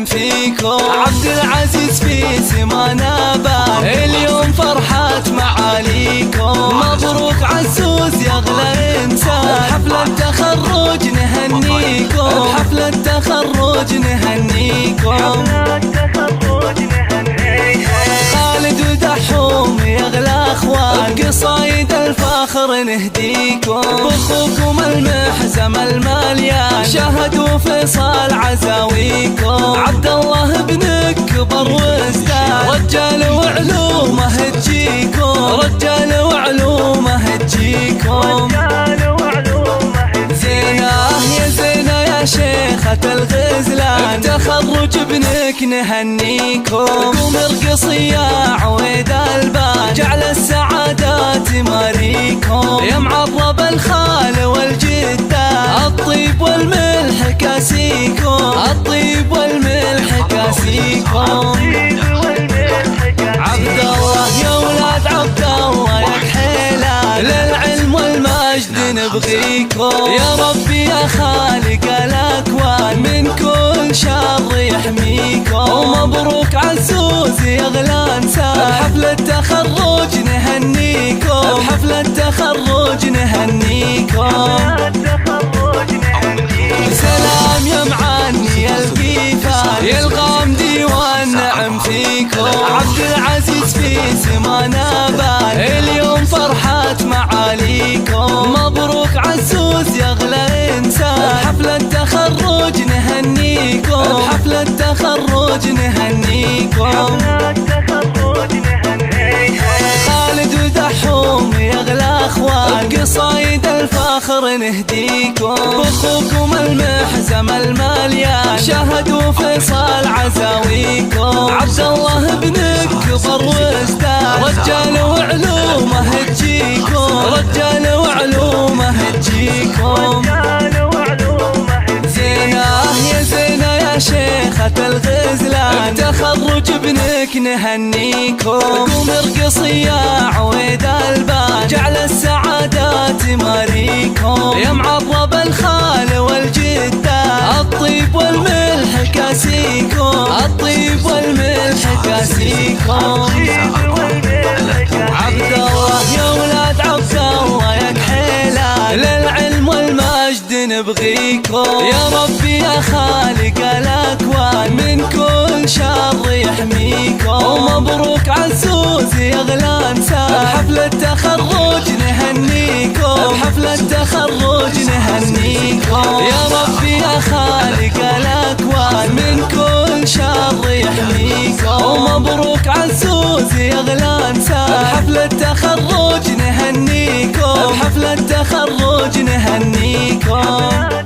نعم فيكم. عبد العزيز في سمانا بان اليوم فرحة معاليكم. مبروك عزوز يا اغلى انسان، بحفلة تخرج نهنيكم. بحفلة تخرج نهنيكم. خالد ودحوم يا اغلى اخوان، بقصايد الفخر نهديكم. بخوكم المحزم المليان شاهدوا فيصل عزاويكم. عبد الله بن كبر وازدان، رجال وعلومه تجيكم. رجال وعلومه تجيكم. زينة يا زينة يا شيخة الغزلان، بتخرج ابنك نهنيكم. قوم ارقصي يا عويد البان، جعل السعادات ماريكم. يا معرب الخال والجدة، الطيب والملح كاسيكم. الطيب والملح كاسيكم. عبد الله يا ولاد عبد الله يا كحيلان، للعلم والمجد نبغيكم. يا ربي يا خالق الاكوان، من كل شر يحميكم. ومبروك عزوز يا اغلى انسان، بحفلة تخرج نهنيكم. بحفلة تخرج نهنيكم. سلام يا معني القيفان، يلغام ديوان نعم فيكم. عبد العزيز في سمانا بان اليوم فرحة معاليكم. مبروك عزوز يا اغلى انسان، بحفلة تخرج نهنيكم. بحفلة تخرج نهنيكم. خالد ودحوم يا اغلى اخوان، بقصايد الفخر نهديكم. بخوكم المحزم المليان شاهدوا فيصل عزاويكم. عبد الله بن كبر وازدان، رجال وعلومه تجيكم. رجال وعلومه تجيكم. زينة يا زينة يا شيخة الغزلان، بتخرج ابنك نهنيكم. قوم ارقصي يا عويد البان، جعل السعادات ماريكم. يا معرب الخال والجدة، الطيب والملح كاسيكم. الطيب والملح كاسيكم. عبد الله يا ولاد عبد الله يا كحيلان، للعلم والمجد نبغيكم. يا ربي يا خالق الاكوان، من كل شر يحميكم. ومبروك عزوز يا اغلى انسان، بحفلة تخرج نهنيكم. بحفلة تخرج نهنيكم. يا ربي يا خالق الاكوان، من كل شر يحميكم. ومبروك عزوز يا اغلى انسان، بحفلة تخرج نهنيكم. بحفلة تخرج نهنيكم.